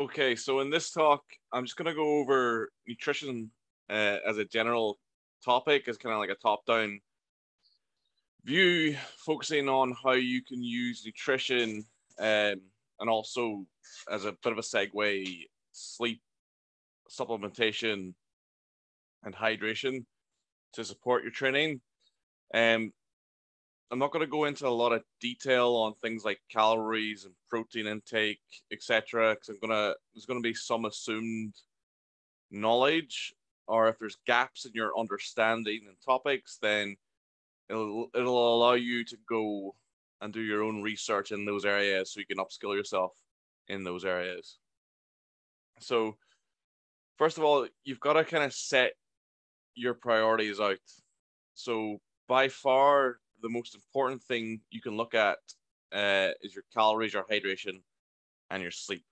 Okay, so in this talk, I'm just gonna go over nutrition as a general topic, as kind of like a top-down view, focusing on how you can use nutrition, and also as a bit of a segue, sleep, supplementation, and hydration to support your training. Um, I'm not going to go into a lot of detail on things like calories and protein intake, etc., because there's gonna be some assumed knowledge, or if there's gaps in your understanding and topics, then it'll allow you to go and do your own research in those areas so you can upskill yourself in those areas. So first of all, you've got to kind of set your priorities out. So by far the most important thing you can look at is your calories, your hydration, and your sleep.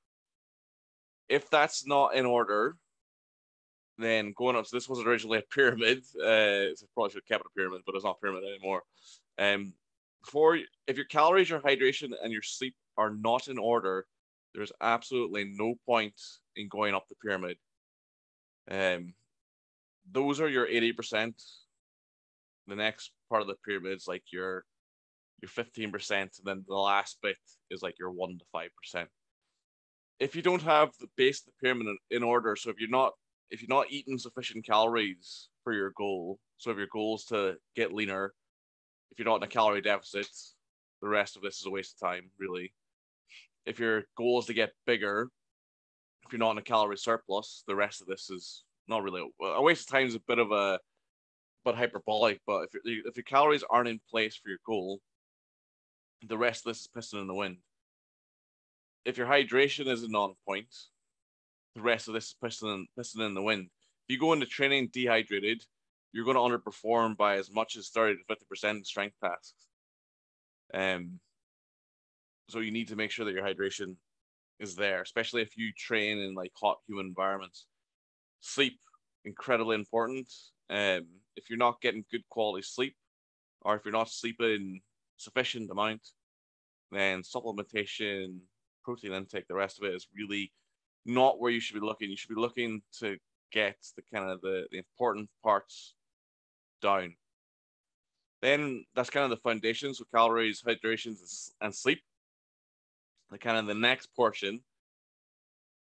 If that's not in order, then going up. So this was originally a pyramid. So probably should have kept it a pyramid, but it's not a pyramid anymore. Before, if your calories, your hydration, and your sleep are not in order, there's absolutely no point in going up the pyramid. Those are your 80%. The next part of the pyramid is like your 15%, and then the last bit is like your 1 to 5%. If you don't have the base of the pyramid in order, so if you're not eating sufficient calories for your goal, so if your goal is to get leaner, if you're not in a calorie deficit, the rest of this is a waste of time, really. If your goal is to get bigger, if you're not in a calorie surplus, the rest of this is not really a waste of time. Is a bit of a but hyperbolic. But if your calories aren't in place for your goal, the rest of this is piston in the wind. If your hydration isn't on point, the rest of this is piston in the wind. If you go into training dehydrated, you're going to underperform by as much as 30 to 50% in strength tasks. So you need to make sure that your hydration is there, especially if you train in like hot, humid environments. Sleep, incredibly important. If you're not getting good quality sleep, or if you're not sleeping sufficient amount, then supplementation, protein intake, the rest of it is really not where you should be looking. You should be looking to get the kind of the important parts down. Then that's kind of the foundation. So calories, hydration, and sleep. The kind of the next portion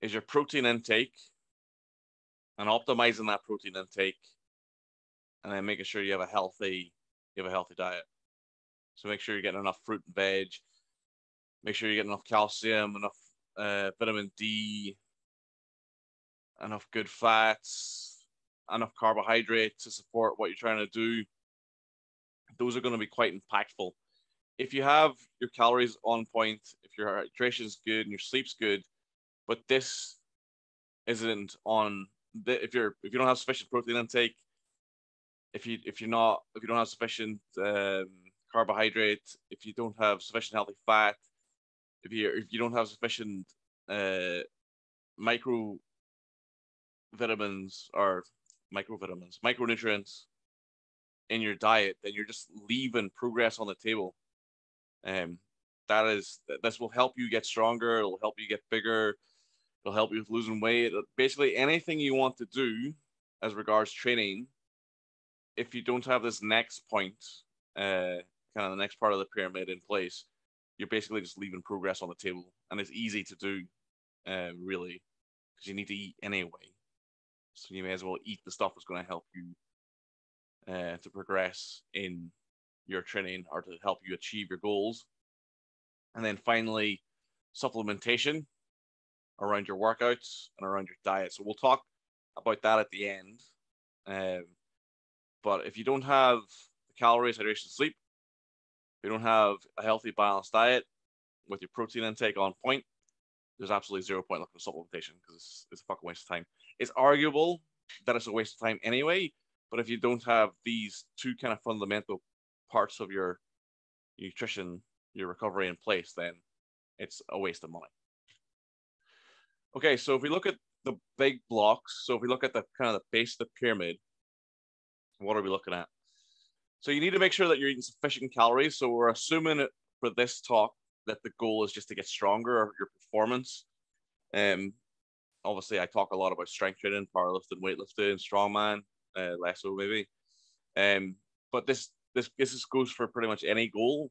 is your protein intake and optimizing that protein intake, and then making sure you have a healthy diet. So make sure you're getting enough fruit and veg. Make sure you get enough calcium, enough vitamin D, enough good fats, enough carbohydrate to support what you're trying to do. Those are going to be quite impactful. If you have your calories on point, if your hydration is good and your sleep's good, but this isn't on, if you don't have sufficient protein intake, if you don't have sufficient carbohydrate, if you don't have sufficient healthy fat, if you don't have sufficient microvitamins or micronutrients in your diet, then you're just leaving progress on the table. This will help you get stronger. It'll help you get bigger. It'll help you with losing weight. Basically, anything you want to do as regards training, if you don't have this next point, kind of the next part of the pyramid in place, you're basically just leaving progress on the table, and it's easy to do, really, because you need to eat anyway. So you may as well eat the stuff that's going to help you to progress in your training or to help you achieve your goals. And then finally, supplementation around your workouts and around your diet. So we'll talk about that at the end. But if you don't have the calories, hydration, sleep, if you don't have a healthy, balanced diet with your protein intake on point, there's absolutely zero point looking at supplementation because it's a fucking waste of time. It's arguable that it's a waste of time anyway, but if you don't have these two kind of fundamental parts of your nutrition, your recovery in place, then it's a waste of money. Okay, so if we look at the big blocks, so if we look at the kind of the base of the pyramid, what are we looking at? So you need to make sure that you're eating sufficient calories. So we're assuming for this talk that the goal is just to get stronger, or your performance. obviously I talk a lot about strength training, powerlifting, weightlifting, strongman, less so maybe. But this goes for pretty much any goal.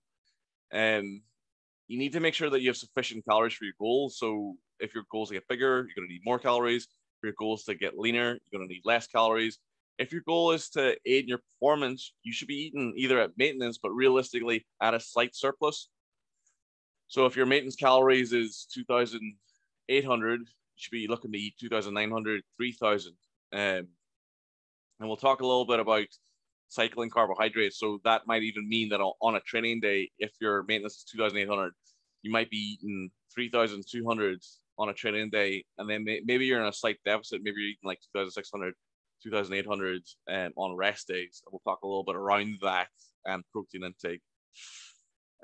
You need to make sure that you have sufficient calories for your goal. So if your goal is to get bigger, you're going to need more calories. If your goal is to get leaner, you're going to need less calories. If your goal is to aid in your performance, you should be eating either at maintenance, but realistically at a slight surplus. So if your maintenance calories is 2,800, you should be looking to eat 2,900, 3,000. And we'll talk a little bit about cycling carbohydrates. So that might even mean that on a training day, if your maintenance is 2,800, you might be eating 3,200 on a training day. And then maybe you're in a slight deficit. Maybe you're eating like 2,600, 2,800 on rest days. We'll talk a little bit around that and protein intake.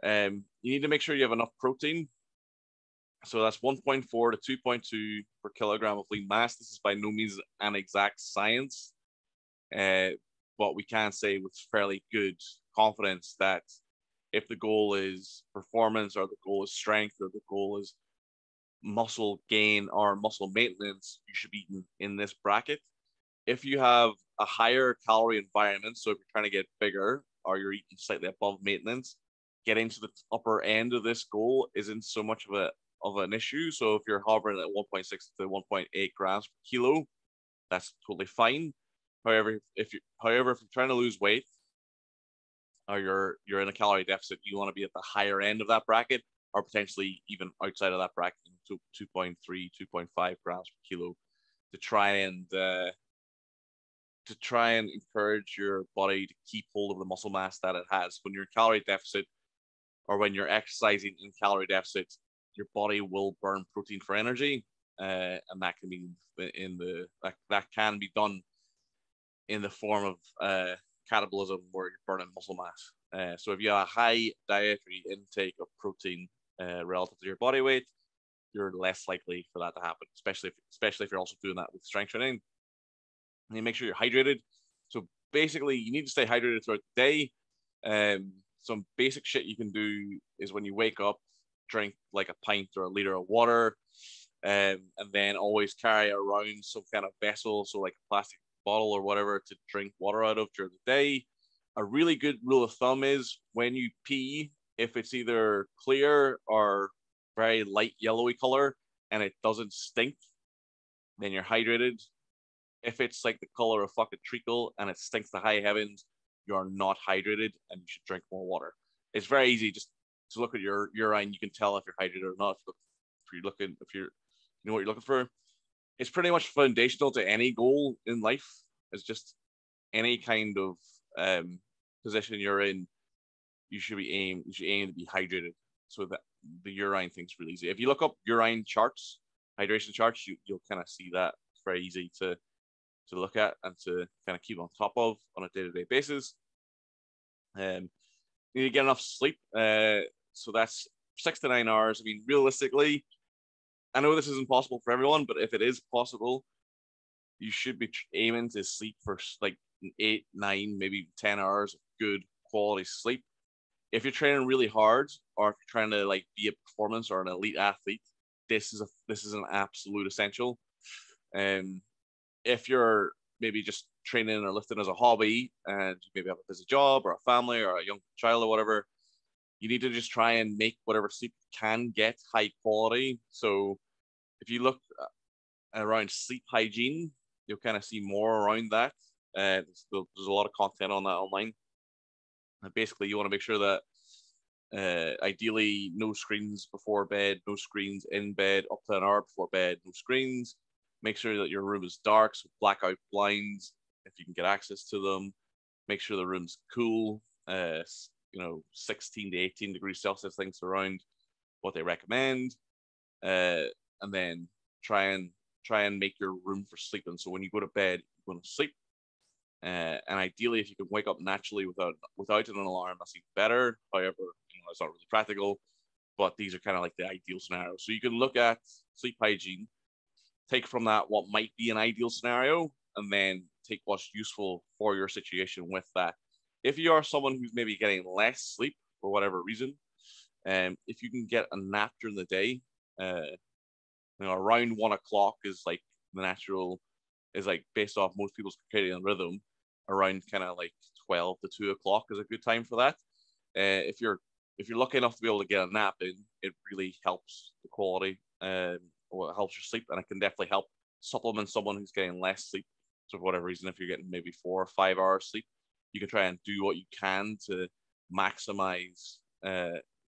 You need to make sure you have enough protein. So that's 1.4 to 2.2 per kilogram of lean mass. This is by no means an exact science, but we can say with fairly good confidence that if the goal is performance, or the goal is strength, or the goal is muscle gain or muscle maintenance, you should be eating in this bracket. If you have a higher calorie environment, so if you're trying to get bigger or you're eating slightly above maintenance, getting to the upper end of this goal isn't so much of an issue. So if you're hovering at 1.6 to 1.8 grams per kilo, that's totally fine. However, if you're trying to lose weight, or you're in a calorie deficit, you want to be at the higher end of that bracket, or potentially even outside of that bracket, to 2.3, 2.5 grams per kilo, to try and encourage your body to keep hold of the muscle mass that it has. When you're in calorie deficit, or when you're exercising in calorie deficit, your body will burn protein for energy, and that can be that can be done in the form of catabolism, where you're burning muscle mass. So if you have a high dietary intake of protein relative to your body weight, you're less likely for that to happen, especially if you're also doing that with strength training. And you make sure you're hydrated. So basically, you need to stay hydrated throughout the day. Some basic shit you can do is when you wake up, drink like a pint or a liter of water, and then always carry around some kind of vessel, so like a plastic bottle or whatever, to drink water out of during the day. A really good rule of thumb is when you pee, if it's either clear or very light yellowy color and it doesn't stink, then you're hydrated. If it's like the color of fucking treacle and it stinks to high heavens, you're not hydrated and you should drink more water. It's very easy just to look at your urine. You can tell if you're hydrated or not. If you know what you're looking for. It's pretty much foundational to any goal in life. It's just any kind of position you're in, you should aim to be hydrated, so that the urine thing's really easy. If you look up urine charts, hydration charts, you'll kind of see that. It's very easy to look at and to kind of keep on top of on a day-to-day basis. You need to get enough sleep. So that's 6 to 9 hours. I mean, realistically, I know this isn't possible for everyone, but if it is possible, you should be aiming to sleep for like 8, 9, maybe 10 hours of good quality sleep. If you're training really hard, or if you're trying to like be a performance or an elite athlete, this is an absolute essential. If you're maybe just training or lifting as a hobby, and you maybe have a busy job or a family or a young child or whatever, you need to just try and make whatever sleep you can get high quality. So if you look around sleep hygiene, you'll kind of see more around that. There's a lot of content on that online. And basically, you want to make sure that ideally no screens before bed, no screens in bed, up to an hour before bed, no screens. Make sure that your room is dark, so blackout blinds if you can get access to them. Make sure the room's cool. 16 to 18 degrees Celsius, things around what they recommend. And then try and make your room for sleeping. So when you go to bed, you go to sleep. And ideally, if you can wake up naturally without an alarm, that's even better. However, it's not really practical, but these are kind of like the ideal scenario. So you can look at sleep hygiene, take from that what might be an ideal scenario, and then take what's useful for your situation with that. If you are someone who's maybe getting less sleep for whatever reason, if you can get a nap during the day, Around 1 o'clock is like the natural, is like based off most people's circadian rhythm. Around kind of like 12 to 2 o'clock is a good time for that. If you're lucky enough to be able to get a nap in, it really helps the quality. Well, it helps your sleep, and it can definitely help supplement someone who's getting less sleep. So for whatever reason, if you're getting maybe 4 or 5 hours sleep, you can try and do what you can to maximize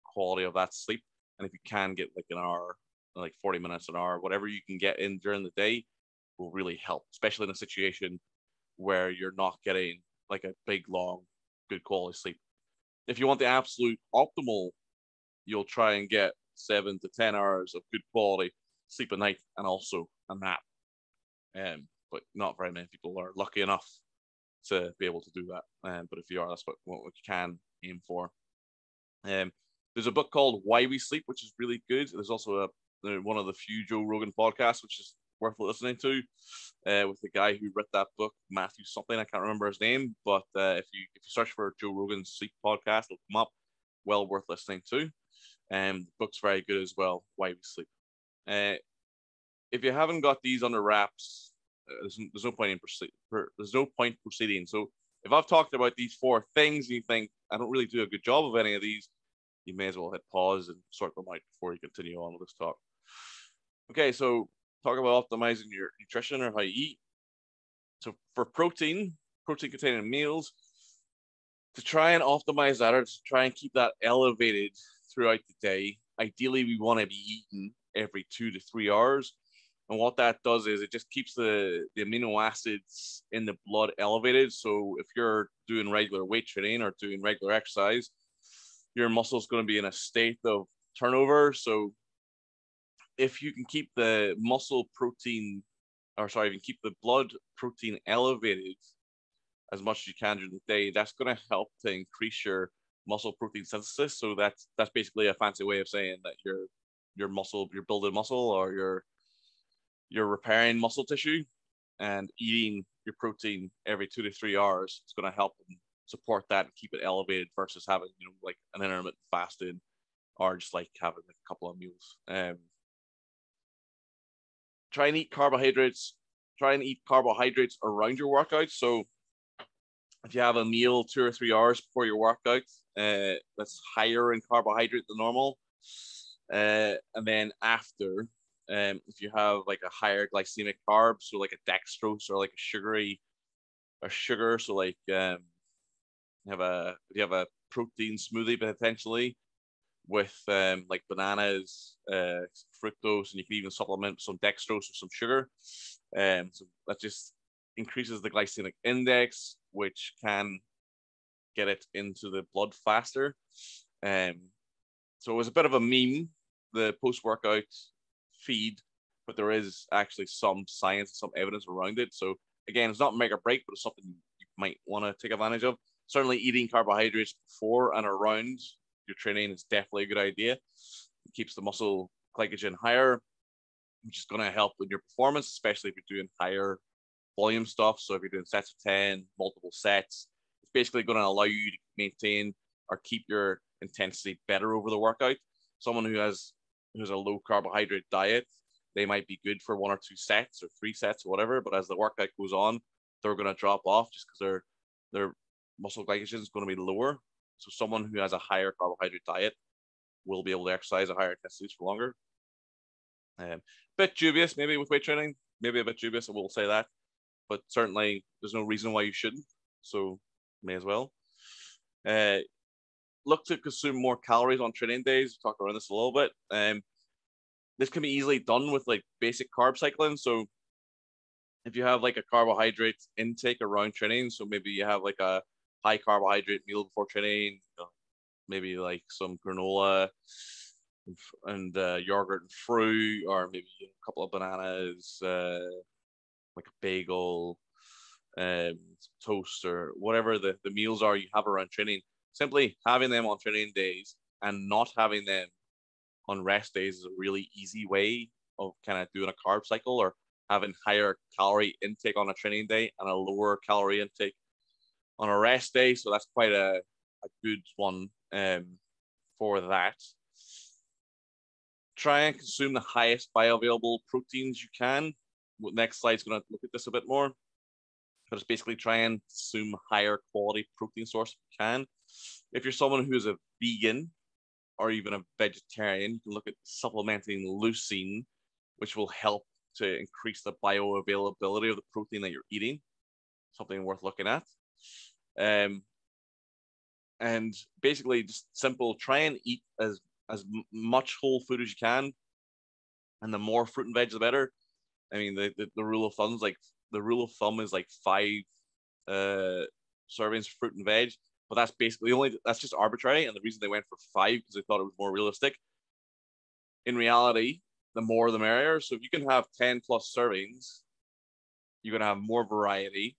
quality of that sleep. And if you can get like an hour, like 40 minutes, an hour, whatever you can get in during the day will really help, especially in a situation where you're not getting like a big, long, good quality sleep. If you want the absolute optimal, you'll try and get 7 to 10 hours of good quality sleep a night and also a nap. But not very many people are lucky enough to be able to do that. But if you are, that's what you can aim for. There's a book called Why We Sleep, which is really good. There's also one of the few Joe Rogan podcasts, which is worth listening to, with the guy who wrote that book, Matthew something. I can't remember his name, but if you search for Joe Rogan's sleep podcast, it'll come up. Well worth listening to. The book's very good as well. Why We Sleep. If you haven't got these under wraps, there's no point proceeding. So if I've talked about these 4 things and you think I don't really do a good job of any of these, you may as well hit pause and sort them out before you continue on with this talk. Okay, so talk about optimizing your nutrition or how you eat. So for protein containing meals, to try and optimize that, or to try and keep that elevated throughout the day, ideally we want to be eating every 2 to 3 hours. And what that does is it just keeps the amino acids in the blood elevated. So if you're doing regular weight training or doing regular exercise, your muscle is going to be in a state of turnover. So if you can keep the keep the blood protein elevated as much as you can during the day, that's going to help to increase your muscle protein synthesis. So that's basically a fancy way of saying that you're building muscle, or you're repairing muscle tissue, and eating your protein every 2 to 3 hours is going to help support that and keep it elevated versus having like an intermittent fasting or just like having like a couple of meals. Try and eat carbohydrates around your workout. So if you have a meal 2 or 3 hours before your workout, that's higher in carbohydrate than normal. And then after, if you have like a higher glycemic carb, so like a dextrose or like a sugar, so like you have a protein smoothie potentially with like bananas, fructose, and you can even supplement with some dextrose or some sugar. So that just increases the glycemic index, which can get it into the blood faster. So it was a bit of a meme, the post-workout feed, but there is actually some science, some evidence around it. So again, it's not make or break, but it's something you might want to take advantage of. Certainly eating carbohydrates before and around your training is definitely a good idea. It keeps the muscle glycogen higher, which is going to help with your performance, especially if you're doing higher volume stuff. So if you're doing sets of 10, multiple sets, it's basically going to allow you to maintain or keep your intensity better over the workout. Someone who has a low carbohydrate diet, they might be good for 1 or 2 sets or 3 sets or whatever, but as the workout goes on, they're going to drop off just because their muscle glycogen is going to be lower. So someone who has a higher carbohydrate diet will be able to exercise at higher intensities for longer. Bit dubious maybe with weight training, maybe a bit dubious, I will say that, but certainly there's no reason why you shouldn't, so may as well. Look to consume more calories on training days. We talked around this a little bit. This can be easily done with like basic carb cycling. So if you have like a carbohydrate intake around training, so maybe you have like a high carbohydrate meal before training, maybe like some granola and yogurt and fruit, or maybe a couple of bananas, like a bagel, toast, or whatever the meals are you have around training. Simply having them on training days and not having them on rest days is a really easy way of kind of doing a carb cycle, or having higher calorie intake on a training day and a lower calorie intake on a rest day. So that's quite a good one for that. try and consume the highest bioavailable proteins you can. Next slide's going to look at this a bit more. But it's basically try and consume higher quality protein source if you can. If you're someone who's a vegan or even a vegetarian, you can look at supplementing leucine, which will help to increase the bioavailability of the protein that you're eating. Something worth looking at. And basically just simple, try and eat as much whole food as you can. And the more fruit and veg, the better. I mean, the rule of thumb is like 5 servings of fruit and veg, but that's basically that's just arbitrary. And the reason they went for 5 because they thought it was more realistic. In reality, the more the merrier. So if you can have 10 plus servings, you're gonna have more variety.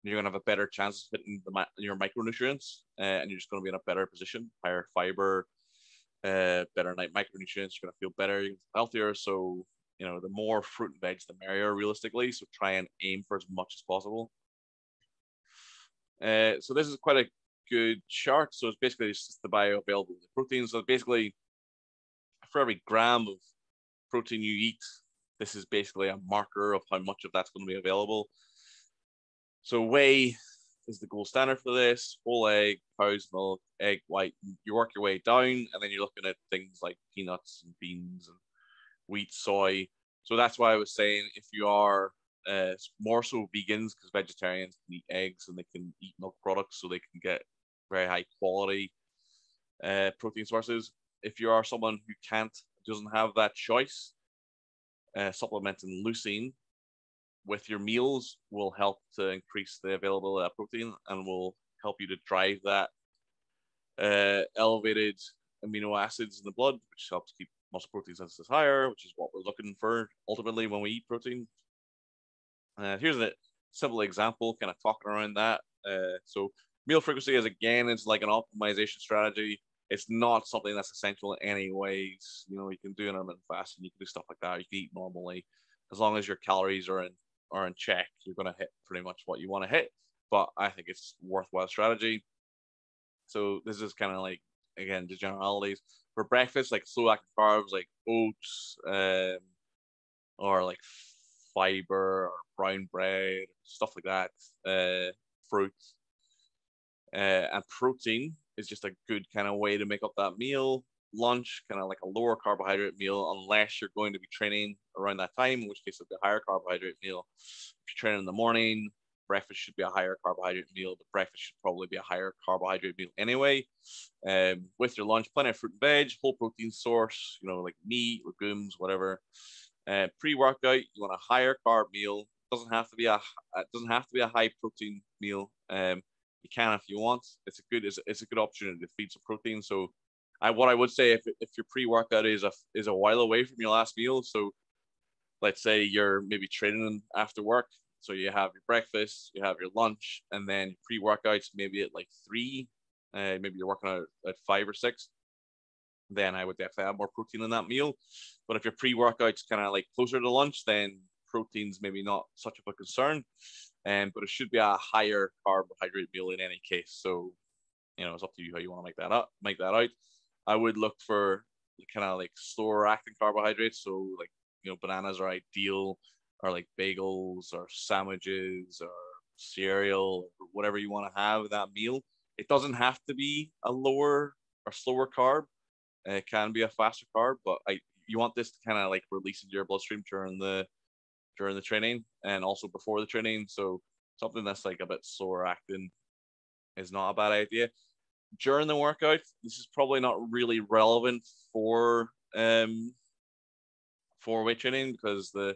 You're gonna have a better chance of hitting your micronutrients, and you're just gonna be in a better position, higher fiber, better night micronutrients. You're gonna feel better, you're healthier. So the more fruit and veg, the merrier, realistically. So try and aim for as much as possible. So this is quite a good chart. So it's basically just the bioavailable proteins. So basically, for every gram of protein you eat, this is basically a marker of how much of that's going to be available. So whey is the gold standard for this. Whole egg, cow's milk, egg white. You work your way down, and then you're looking at things like peanuts and beans and wheat, soy. So that's why I was saying if you are more so vegans, because vegetarians can eat eggs and they can eat milk products, so they can get very high quality protein sources. If you are someone who doesn't have that choice, supplementing leucine with your meals will help to increase the availability of that protein and will help you to drive that elevated amino acids in the blood, which helps keep muscle protein synthesis higher, which is what we're looking for ultimately when we eat protein. Here's a simple example, kind of talking around that. So meal frequency is like an optimization strategy. It's not something that's essential in any ways. You can do intermittent fasting, you can do stuff like that. You can eat normally, as long as your calories are in check. You're going to hit pretty much what you want to hit. But I think it's worthwhile strategy. So this is kind of like, again, the generalities. For breakfast, like slow active carbs, like oats, or like fiber or brown bread, stuff like that, fruit. And protein is just a good kind of way to make up that meal. Lunch, kind of like a lower carbohydrate meal, unless you're going to be training around that time, in which case it'll be a higher carbohydrate meal. If you're training in the morning, breakfast should be a higher carbohydrate meal, but breakfast should probably be a higher carbohydrate meal anyway. With your lunch, plenty of fruit and veg, whole protein source, like meat, legumes, whatever. Pre-workout, you want a higher carb meal. It doesn't have to be a high protein meal. You can if you want. It's a good opportunity to feed some protein. So what I would say, if your pre-workout is a while away from your last meal, so let's say you're maybe training after work, so you have your breakfast, you have your lunch, and then pre-workouts maybe at like 3, maybe you're working out at 5 or 6, then I would definitely have more protein in that meal. But if your pre-workout's kind of like closer to lunch, then protein's maybe not such of a concern. But it should be a higher carbohydrate meal in any case. So, it's up to you how you want to make that out. I would look for kind of like slower acting carbohydrates. So like, bananas are ideal, or like bagels or sandwiches or cereal, or whatever you want to have in that meal. It doesn't have to be a lower or slower carb. It can be a faster carb, but you want this to kind of like release into your bloodstream during the training and also before the training. So something that's like a bit slower acting is not a bad idea. During the workout, this is probably not really relevant for weight training, because the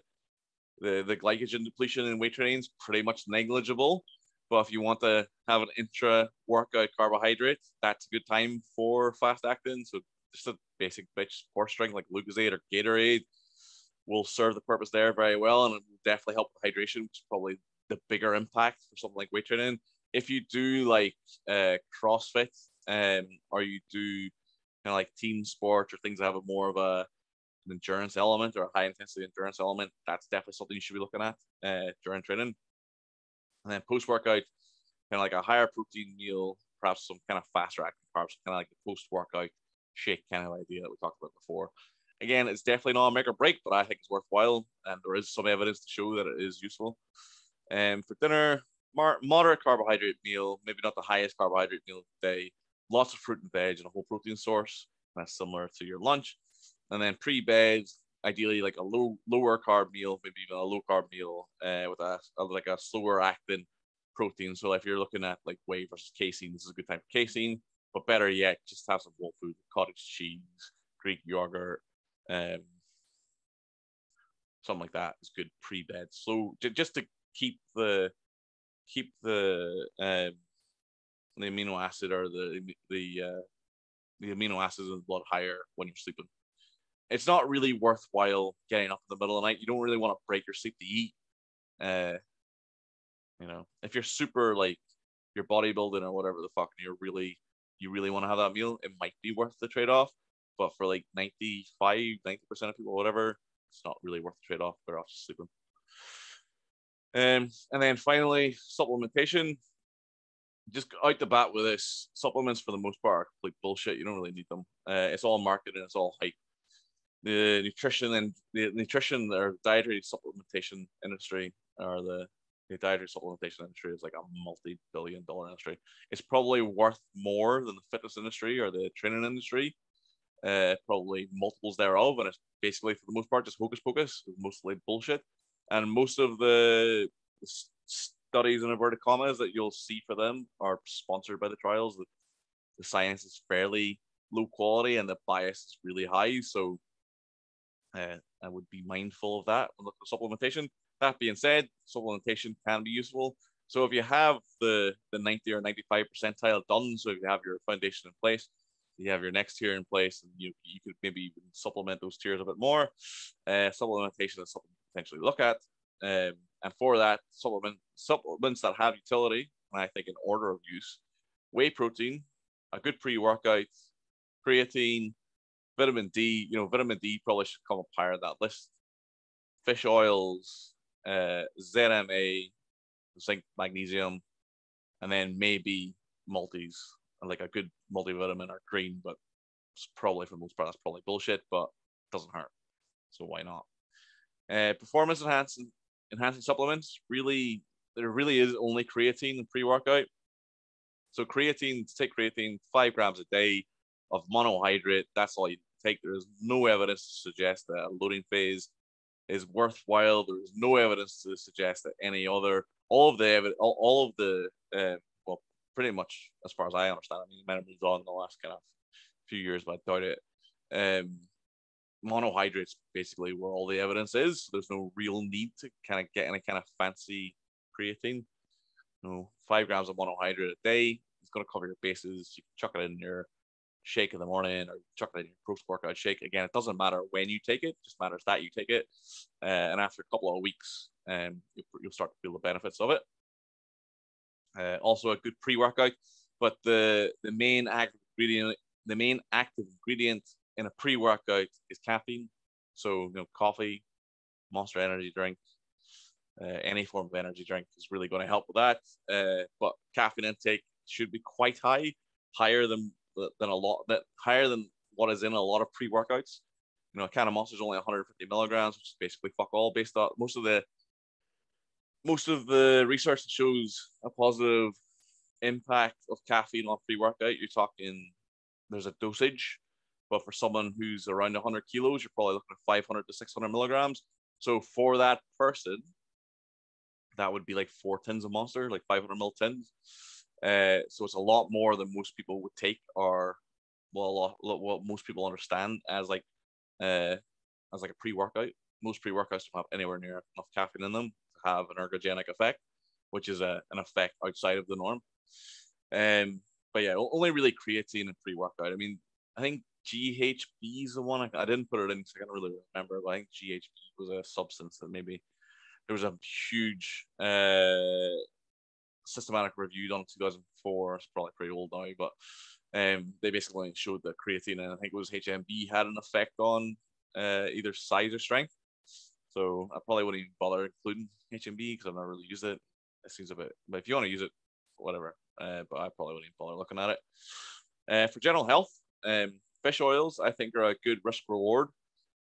glycogen depletion in weight training is pretty much negligible. But if you want to have an intra-workout carbohydrate, that's a good time for fast acting. So just a basic sports drink like Lucozade or Gatorade will serve the purpose there very well, and it will definitely help with hydration, which is probably the bigger impact for something like weight training. If you do like CrossFit, or you do kind of like team sports or things that have more of an endurance element or a high intensity endurance element, that's definitely something you should be looking at during training. And then post workout, kind of like a higher protein meal, perhaps some kind of faster acting carbs, kind of like the post workout shake kind of idea that we talked about before. Again, it's definitely not a make or break, but I think it's worthwhile, and there is some evidence to show that it is useful. For dinner, moderate carbohydrate meal, maybe not the highest carbohydrate meal of the day. Lots of fruit and veg and a whole protein source. That's similar to your lunch. And then pre-bed, ideally like a lower carb meal, maybe even a low carb meal with a slower acting protein. So if you're looking at like whey versus casein, this is a good time for casein. But better yet, just have some whole food, cottage cheese, Greek yogurt, something like that is good pre-bed. So just to keep the amino acid or the amino acids in the blood higher when you're sleeping. It's not really worthwhile getting up in the middle of the night. You don't really want to break your sleep to eat. If you're super like you're bodybuilding or whatever the fuck, and you really want to have that meal, it might be worth the trade-off. But for like 90% of people, whatever, it's not really worth the trade-off. Better off just sleeping. And then finally, supplementation. Just out the bat with this, supplements for the most part are complete bullshit. You don't really need them. It's all marketing, it's all hype. The nutrition or dietary supplementation industry, or the dietary supplementation industry, is like a multi-billion-dollar industry. It's probably worth more than the fitness industry or the training industry. Probably multiples thereof, and it's basically for the most part just hocus pocus, mostly bullshit. And most of the studies in inverted commas that you'll see for them are sponsored by the trials. The science is fairly low quality and the bias is really high. So I would be mindful of that when looking at supplementation. That being said, supplementation can be useful. So if you have the 90 or 95 percentile done, so if you have your foundation in place, you have your next tier in place, and you could maybe even supplement those tiers a bit more. Supplementation is something to potentially look at. And for that, supplements that have utility, and I think in order of use: whey protein, a good pre-workout, creatine, vitamin D. Vitamin D probably should come up higher on that list. Fish oils, ZMA, zinc, magnesium, and then maybe multis, like a good multivitamin or green, but it's probably for the most part that's probably bullshit, but it doesn't hurt, so why not? Performance enhancing supplements, there really is only creatine and pre-workout. So take creatine 5 grams a day of monohydrate. That's all you take. There is no evidence to suggest that a loading phase is worthwhile. There is no evidence to suggest that any other, well, pretty much as far as I understand. I mean, it might have moved on in the last kind of few years, but I doubt it. Monohydrates basically where all the evidence is. So there's no real need to kind of get any kind of fancy creatine. 5 grams of monohydrate a day is going to cover your bases. You can chuck it in your shake in the morning, or chuck it in your post-workout shake. Again, it doesn't matter when you take it; it just matters that you take it. And after a couple of weeks, you'll start to feel the benefits of it. Also, a good pre-workout, but the main active ingredient in a pre-workout is caffeine. So coffee, Monster energy drink, any form of energy drink is really going to help with that. But caffeine intake should be quite higher than what is in a lot of pre-workouts. A can of Monster is only 150 milligrams, which is basically fuck all. Based on most of the research that shows a positive impact of caffeine on pre-workout, you're talking there's a dosage. But for someone who's around 100 kilos, you're probably looking at 500 to 600 milligrams. So for that person, that would be like 4 tins of Monster, like 500 ml tins. So it's a lot more than most people would take, or what most people understand as like a pre-workout. Most pre-workouts don't have anywhere near enough caffeine in them to have an ergogenic effect, which is an effect outside of the norm. But yeah, only really creatine and pre-workout. I mean, I think GHB is the one. I didn't put it in because I can't really remember, but I think GHB was a substance that maybe there was a huge systematic review done in 2004. It's probably pretty old now, but they basically showed that creatine, and I think it was HMB, had an effect on either size or strength. So I probably wouldn't even bother including HMB because I've never really used it. It seems a bit, but if you want to use it, whatever. But I probably wouldn't even bother looking at it. For general health, fish oils, I think, are a good risk reward.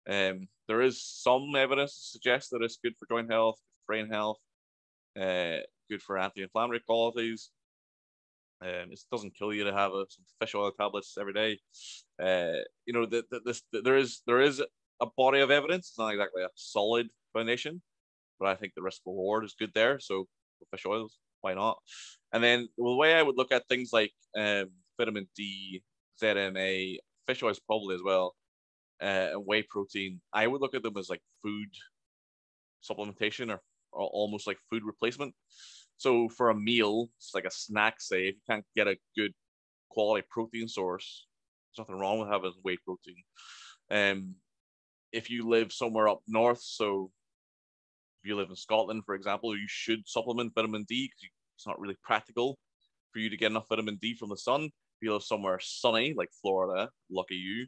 There is some evidence to suggest that it's good for joint health, brain health, good for anti-inflammatory qualities. It doesn't kill you to have some fish oil tablets every day. There is a body of evidence. It's not exactly a solid foundation, but I think the risk reward is good there. So fish oils, why not? And then the way I would look at things like vitamin D, ZMA, fish oils probably as well, and whey protein, I would look at them as like food supplementation or almost like food replacement. So for a meal, it's like a snack, say, if you can't get a good quality protein source, there's nothing wrong with having whey protein. If you live somewhere up north, so if you live in Scotland, for example, you should supplement vitamin D because it's not really practical for you to get enough vitamin D from the sun. If you live somewhere sunny like Florida, lucky you.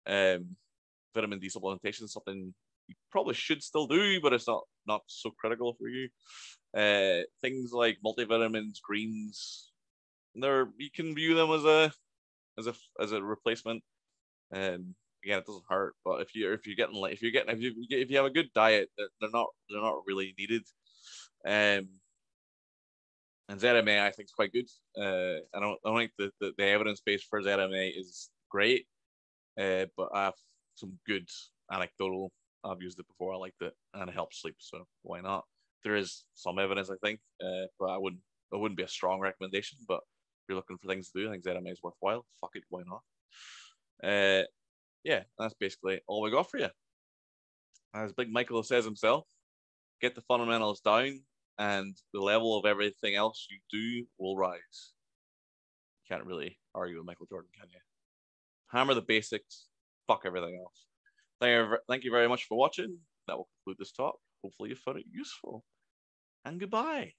Vitamin D supplementation is something you probably should still do, but it's not so critical for you. Things like multivitamins, greens, you can view them as a replacement. Again, it doesn't hurt, but if you have a good diet, they're not really needed. And ZMA I think is quite good. I don't think the evidence base for ZMA is great, but I have some good anecdotal. I've used it before. I liked it, and it helps sleep. So why not? There is some evidence, I think, but it wouldn't be a strong recommendation. But if you're looking for things to do, I think ZMA is worthwhile. Fuck it, why not? Yeah, that's basically all we got for you. As Big Michael says himself, get the fundamentals down, and the level of everything else you do will rise. Can't really argue with Michael Jordan, can you? Hammer the basics, fuck everything else. Thank you very much for watching. That will conclude this talk. Hopefully you found it useful. And goodbye.